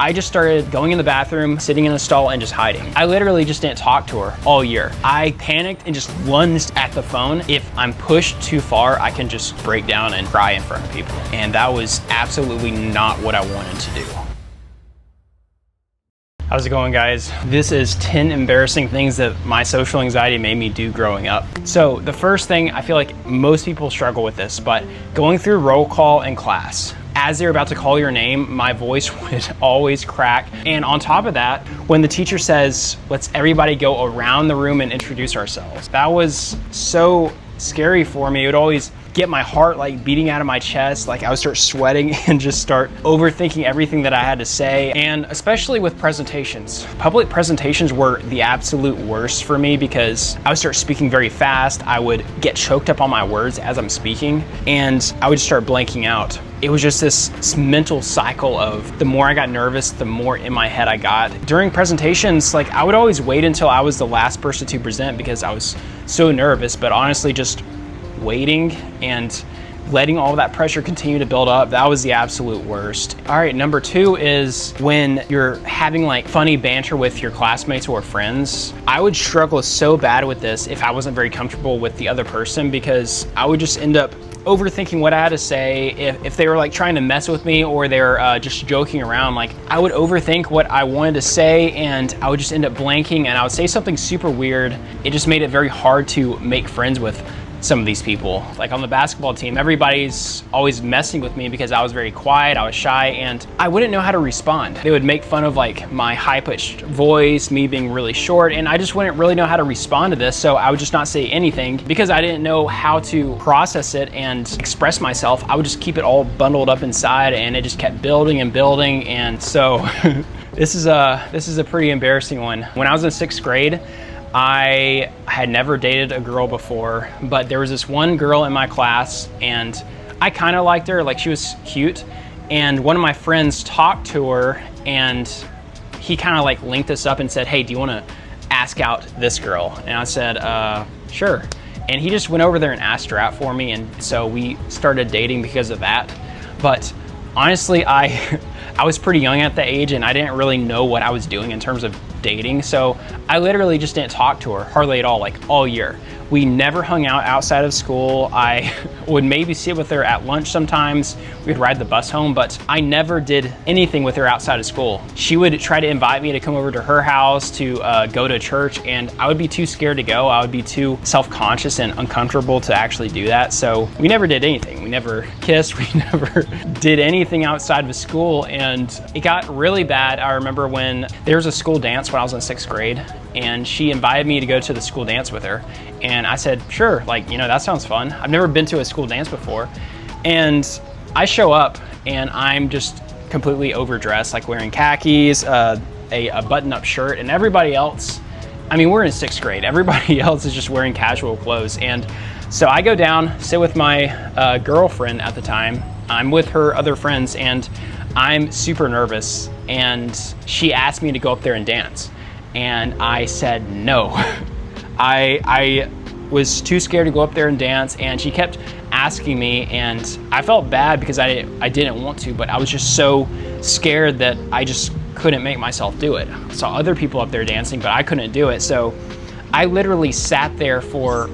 I just started going in the bathroom, sitting in a stall, and just hiding. I literally just didn't talk to her all year. I panicked and just lunged at the phone. If I'm pushed too far, I can just break down and cry in front of people. And that was absolutely not what I wanted to do. How's it going, guys? This is 10 embarrassing things that my social anxiety made me do growing up. So the first thing, I feel like most people struggle with this, but going through roll call in class, as they're about to call your name, my voice would always crack. And on top of that, when the teacher says, let's everybody go around the room and introduce ourselves, that was so scary for me. It would always get my heart like beating out of my chest. Like I would start sweating and just start overthinking everything that I had to say. And especially with presentations, public presentations were the absolute worst for me because I would start speaking very fast. I would get choked up on my words as I'm speaking and I would just start blanking out. It was just this mental cycle of the more I got nervous, the more in my head I got. During presentations, like I would always wait until I was the last person to present because I was so nervous, but honestly just waiting and letting all that pressure continue to build up, that was the absolute worst. All right, number 2 is when you're having like funny banter with your classmates or friends. I would struggle so bad with this if I wasn't very comfortable with the other person because I would just end up overthinking what I had to say. If they were like trying to mess with me or they're just joking around, like I would overthink what I wanted to say and I would just end up blanking and I would say something super weird. It just made it very hard to make friends with some of these people. Like on the basketball team, everybody's always messing with me because I was very quiet, I was shy, and I wouldn't know how to respond. They would make fun of like my high-pitched voice, me being really short, and I just wouldn't really know how to respond to this, so I would just not say anything because I didn't know how to process it and express myself. I would just keep it all bundled up inside and it just kept building and building, and so this is a pretty embarrassing one. When I was in 6th grade, I had never dated a girl before, but there was this one girl in my class and I kind of liked her, like she was cute. And one of my friends talked to her and he kind of like linked us up and said, hey, do you want to ask out this girl? And I said, sure. And he just went over there and asked her out for me. And so we started dating because of that. But honestly, I was pretty young at that age and I didn't really know what I was doing in terms of dating. So I literally just didn't talk to her hardly at all, like all year. We never hung out outside of school. I would maybe sit with her at lunch sometimes. We'd ride the bus home, but I never did anything with her outside of school. She would try to invite me to come over to her house to go to church, and I would be too scared to go. I would be too self-conscious and uncomfortable to actually do that. So we never did anything. We never kissed. We never did anything outside of school, and it got really bad. I remember when there was a school dance when I was in 6th grade, and she invited me to go to the school dance with her. And I said, sure, like, you know, that sounds fun. I've never been to a school dance before. And I show up and I'm just completely overdressed, like wearing khakis, a button-up shirt, and everybody else, I mean, we're in 6th grade. Everybody else is just wearing casual clothes. And so I go down, sit with my girlfriend at the time. I'm with her other friends and I'm super nervous. And she asked me to go up there and dance. And I said no. I was too scared to go up there and dance, and she kept asking me, and I felt bad because I didn't want to, but I was just so scared that I just couldn't make myself do it. I saw other people up there dancing, but I couldn't do it. So I literally sat there for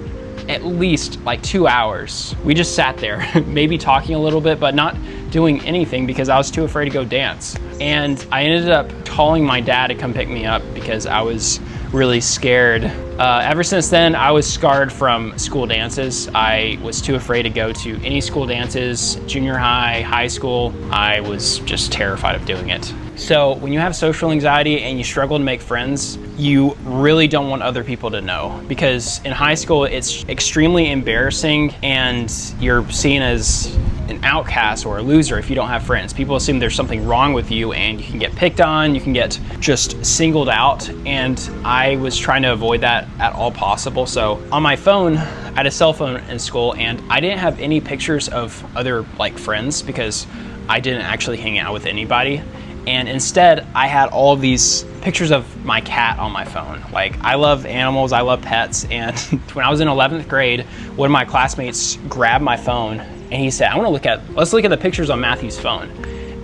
at least like 2 hours. We just sat there, maybe talking a little bit, but not doing anything because I was too afraid to go dance. And I ended up calling my dad to come pick me up because I was really scared. Ever since then, I was scarred from school dances. I was too afraid to go to any school dances, junior high, high school. I was just terrified of doing it. So when you have social anxiety and you struggle to make friends, you really don't want other people to know, because in high school, it's extremely embarrassing and you're seen as an outcast or a loser if you don't have friends. People assume there's something wrong with you and you can get picked on, you can get just singled out, and I was trying to avoid that at all possible. So on my phone, I had a cell phone in school and I didn't have any pictures of other like friends because I didn't actually hang out with anybody. And instead, I had all of these pictures of my cat on my phone. Like, I love animals, I love pets, and when I was in 11th grade, one of my classmates grabbed my phone and he said, let's look at the pictures on Matthew's phone.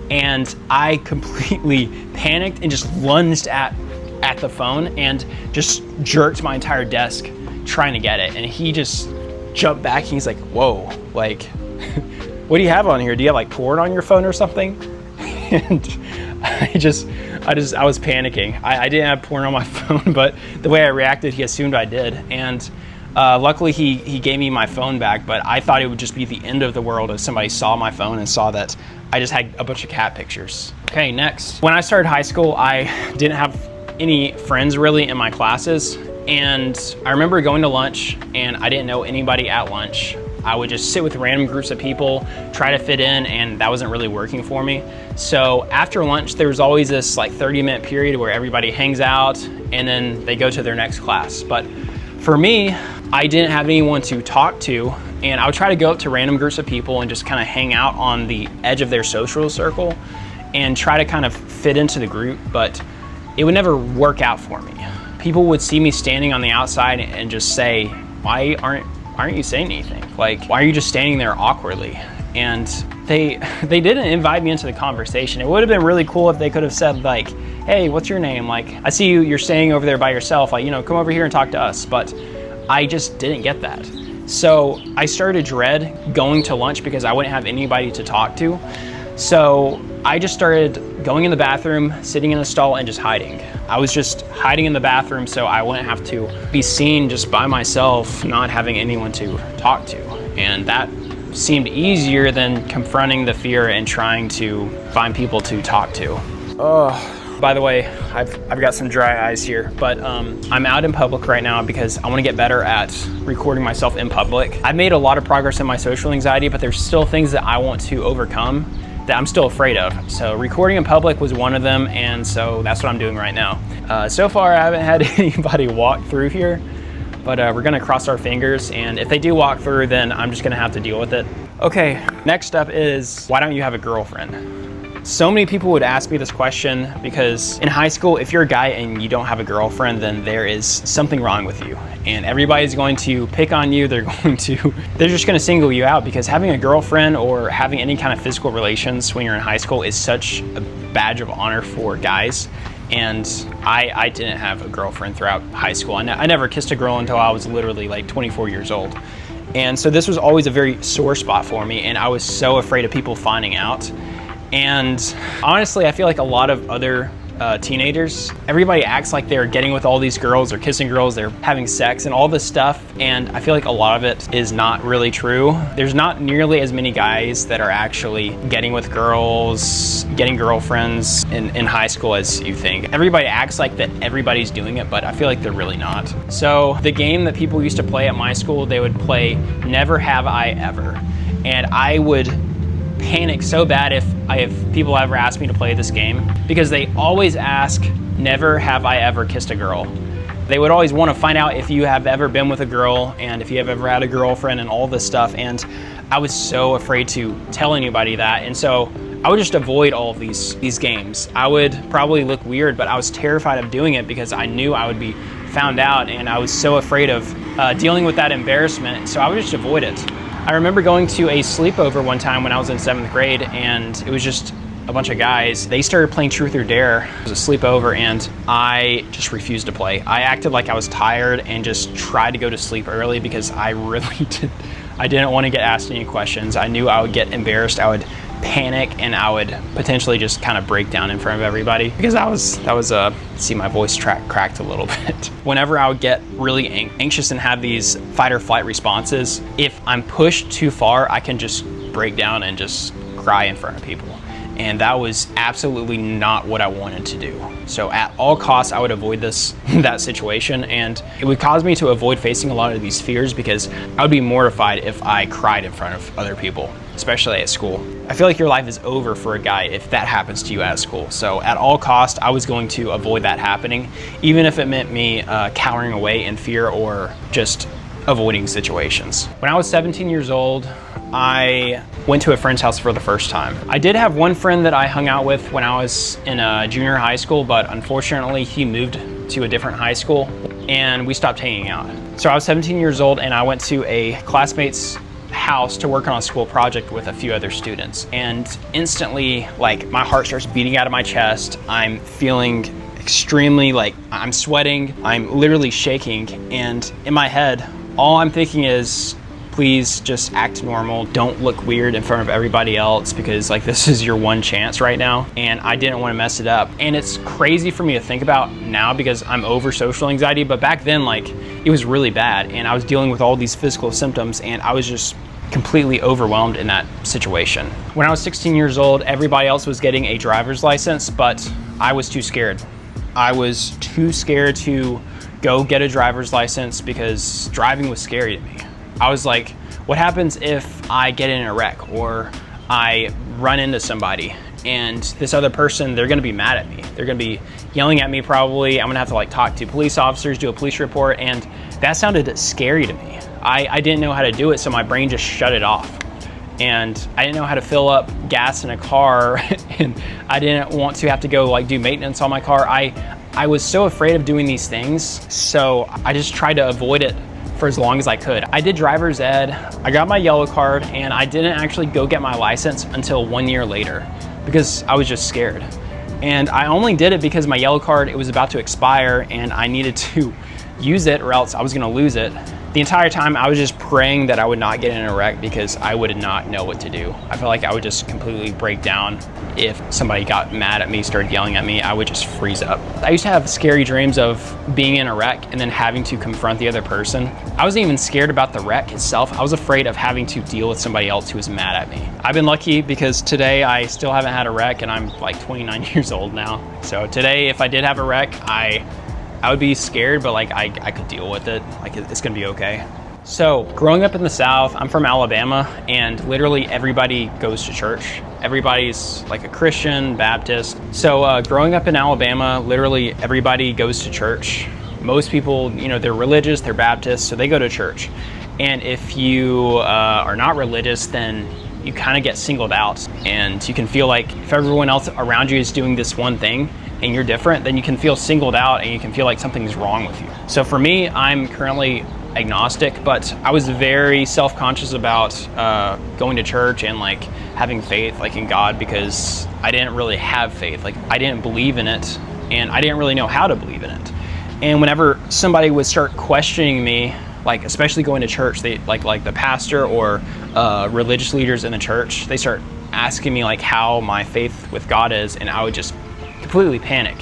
And I completely panicked and just lunged at the phone and just jerked my entire desk trying to get it. And he just jumped back and he's like, whoa, like, what do you have on here? Do you have like porn on your phone or something? And I was panicking. I didn't have porn on my phone, but the way I reacted, he assumed I did. And luckily he gave me my phone back, but I thought it would just be the end of the world if somebody saw my phone and saw that I just had a bunch of cat pictures. Okay, next. When I started high school, I didn't have any friends really in my classes. And I remember going to lunch and I didn't know anybody at lunch. I would just sit with random groups of people, try to fit in, and that wasn't really working for me. So after lunch, there was always this like 30-minute period where everybody hangs out and then they go to their next class. But for me, I didn't have anyone to talk to, and I would try to go up to random groups of people and just kind of hang out on the edge of their social circle and try to kind of fit into the group, but it would never work out for me. People would see me standing on the outside and just say, why aren't you saying anything? Like, why are you just standing there awkwardly? And they didn't invite me into the conversation. It would have been really cool if they could have said like, hey, what's your name? Like, I see you're staying over there by yourself. Like, you know, come over here and talk to us. But I just didn't get that. So I started to dread going to lunch because I wouldn't have anybody to talk to. So I just started going in the bathroom, sitting in a stall and just hiding. I was just hiding in the bathroom so I wouldn't have to be seen just by myself, not having anyone to talk to. And that seemed easier than confronting the fear and trying to find people to talk to. By the way, I've got some dry eyes here, but I'm out in public right now because I want to get better at recording myself in public. I've made a lot of progress in my social anxiety, but there's still things that I want to overcome that I'm still afraid of. So recording in public was one of them, and so that's what I'm doing right now. So far, I haven't had anybody walk through here, but we're gonna cross our fingers, and if they do walk through, then I'm just gonna have to deal with it. Okay, next up is, why don't you have a girlfriend? So many people would ask me this question because in high school, if you're a guy and you don't have a girlfriend, then there is something wrong with you. And everybody's going to pick on you. They're just gonna single you out because having a girlfriend or having any kind of physical relations when you're in high school is such a badge of honor for guys. And I didn't have a girlfriend throughout high school. I never kissed a girl until I was literally like 24 years old. And so this was always a very sore spot for me, and I was so afraid of people finding out. And honestly, I feel like a lot of other teenagers, everybody acts like they're getting with all these girls, they're kissing girls, they're having sex and all this stuff. And I feel like a lot of it is not really true. There's not nearly as many guys that are actually getting with girls, getting girlfriends in high school as you think. Everybody acts like that everybody's doing it, but I feel like they're really not. So the game that people used to play at my school, they would play Never Have I Ever. And I would panic so bad if people ever asked me to play this game, because they always ask, never have I ever kissed a girl. They would always want to find out if you have ever been with a girl and if you have ever had a girlfriend and all this stuff. And I was so afraid to tell anybody that. And so I would just avoid all of these games. I would probably look weird, but I was terrified of doing it because I knew I would be found out, and I was so afraid of dealing with that embarrassment. So I would just avoid it. I remember going to a sleepover one time when I was in 7th grade, and it was just a bunch of guys. They started playing Truth or Dare. It was a sleepover, and I just refused to play. I acted like I was tired and just tried to go to sleep early because I really didn't want to get asked any questions. I knew I would get embarrassed, I would panic, and I would potentially just kind of break down in front of everybody because see, my voice cracked a little bit. Whenever I would get really anxious and have these fight or flight responses, if I'm pushed too far, I can just break down and just cry in front of people. And that was absolutely not what I wanted to do. So at all costs, I would avoid that situation, and it would cause me to avoid facing a lot of these fears because I would be mortified if I cried in front of other people, especially at school. I feel like your life is over for a guy if that happens to you at school. So at all costs, I was going to avoid that happening, even if it meant me cowering away in fear or just avoiding situations. When I was 17 years old, I went to a friend's house for the first time. I did have one friend that I hung out with when I was in junior high school, but unfortunately he moved to a different high school and we stopped hanging out. So I was 17 years old and I went to a classmate's house to work on a school project with a few other students. And instantly, like, my heart starts beating out of my chest. I'm feeling extremely, like, I'm sweating, I'm literally shaking. And in my head, all I'm thinking is, please just act normal. Don't look weird in front of everybody else, because like this is your one chance right now. And I didn't want to mess it up. And it's crazy for me to think about now because I'm over social anxiety, but back then, like, it was really bad and I was dealing with all these physical symptoms and I was just completely overwhelmed in that situation. When I was 16 years old, everybody else was getting a driver's license, but I was too scared. I was too scared to go get a driver's license because driving was scary to me. I was like, what happens if I get in a wreck or I run into somebody and this other person, they're gonna be mad at me. They're gonna be yelling at me probably. I'm gonna have to like talk to police officers, do a police report, and that sounded scary to me. I didn't know how to do it, so my brain just shut it off. And I didn't know how to fill up gas in a car and I didn't want to have to go like do maintenance on my car. I was so afraid of doing these things, so I just tried to avoid it for as long as I could. I did driver's ed, I got my yellow card, and I didn't actually go get my license until 1 year later because I was just scared. And I only did it because my yellow card, it was about to expire and I needed to use it or else I was gonna lose it. The entire time I was just praying that I would not get in a wreck because I would not know what to do. I felt like I would just completely break down. If somebody got mad at me, started yelling at me, I would just freeze up. I used to have scary dreams of being in a wreck and then having to confront the other person. I wasn't even scared about the wreck itself. I was afraid of having to deal with somebody else who was mad at me. I've been lucky because today I still haven't had a wreck and I'm like 29 years old now. So today, if I did have a wreck, I would be scared, but like I could deal with it. Like it's gonna be okay. So growing up in the South, I'm from Alabama, and literally everybody goes to church. Everybody's like a Christian, Baptist. So growing up in Alabama, literally everybody goes to church. Most people, you know, they're religious, they're Baptist, so they go to church. And if you are not religious, then you kind of get singled out, and you can feel like if everyone else around you is doing this one thing and you're different, then you can feel singled out and you can feel like something's wrong with you. So for me, I'm currently agnostic, but I was very self-conscious about going to church and like having faith like in God, because I didn't really have faith. Like I didn't believe in it and I didn't really know how to believe in it. And whenever somebody would start questioning me, like especially going to church, they like the pastor or religious leaders in the church, they start asking me like how my faith with God is, and I would just completely panic.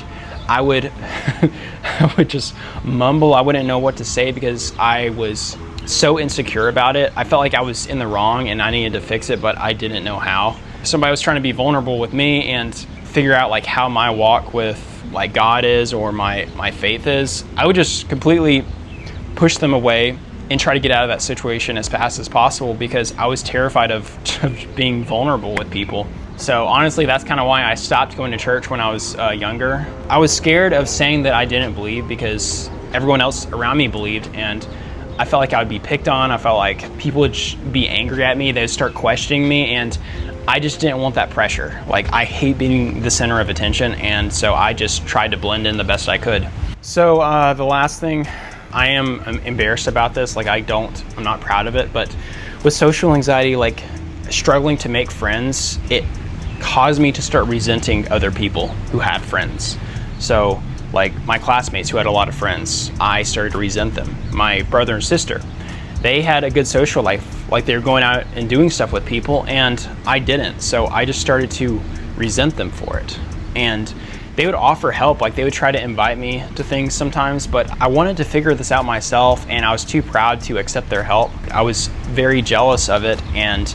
I would I would just mumble. I wouldn't know what to say because I was so insecure about it. I felt like I was in the wrong and I needed to fix it, but I didn't know how. Somebody was trying to be vulnerable with me and figure out like how my walk with like God is or my faith is. I would just completely push them away and try to get out of that situation as fast as possible because I was terrified of being vulnerable with people. So honestly, that's kind of why I stopped going to church when I was younger. I was scared of saying that I didn't believe because everyone else around me believed, and I felt like I would be picked on. I felt like people would be angry at me. They would start questioning me, and I just didn't want that pressure. Like I hate being the center of attention, and so I just tried to blend in the best I could. So the last thing, I am embarrassed about this. Like I'm not proud of it, but with social anxiety, like struggling to make friends, it caused me to start resenting other people who had friends. So like my classmates who had a lot of friends, I started to resent them. My brother and sister, they had a good social life, like they were going out and doing stuff with people, and I didn't. So I just started to resent them for it. And they would offer help, like they would try to invite me to things sometimes, but I wanted to figure this out myself and I was too proud to accept their help. I was very jealous of it, and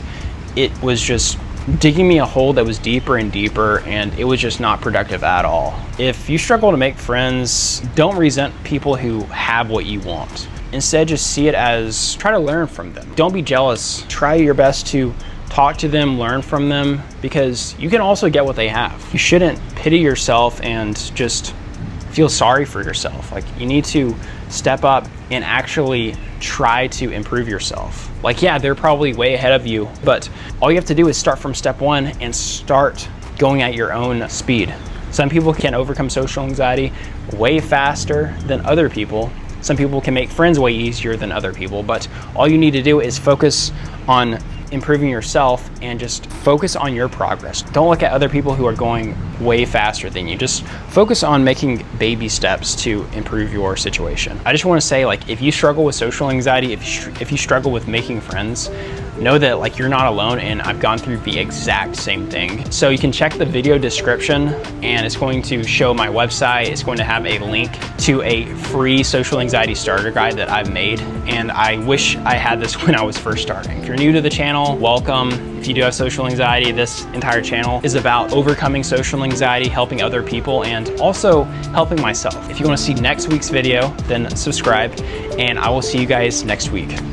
it was just digging me a hole that was deeper and deeper, and it was just not productive at all. If you struggle to make friends, don't resent people who have what you want. Instead, just see it as try to learn from them. Don't be jealous. Try your best to talk to them, learn from them, because you can also get what they have. You shouldn't pity yourself and just feel sorry for yourself. Like you need to step up and actually try to improve yourself. Like, yeah, they're probably way ahead of you, but all you have to do is start from step one and start going at your own speed. Some people can overcome social anxiety way faster than other people. Some people can make friends way easier than other people, but all you need to do is focus on improving yourself and just focus on your progress. Don't look at other people who are going way faster than you. Just focus on making baby steps to improve your situation. I just want to say, like, if you struggle with social anxiety, if you struggle with making friends, know that like you're not alone, and I've gone through the exact same thing. So you can check the video description, and it's going to show my website. It's going to have a link to a free social anxiety starter guide that I've made, and I wish I had this when I was first starting. If you're new to the channel, welcome. If you do have social anxiety, this entire channel is about overcoming social anxiety, helping other people, and also helping myself. If you want to see next week's video, then subscribe, and I will see you guys next week.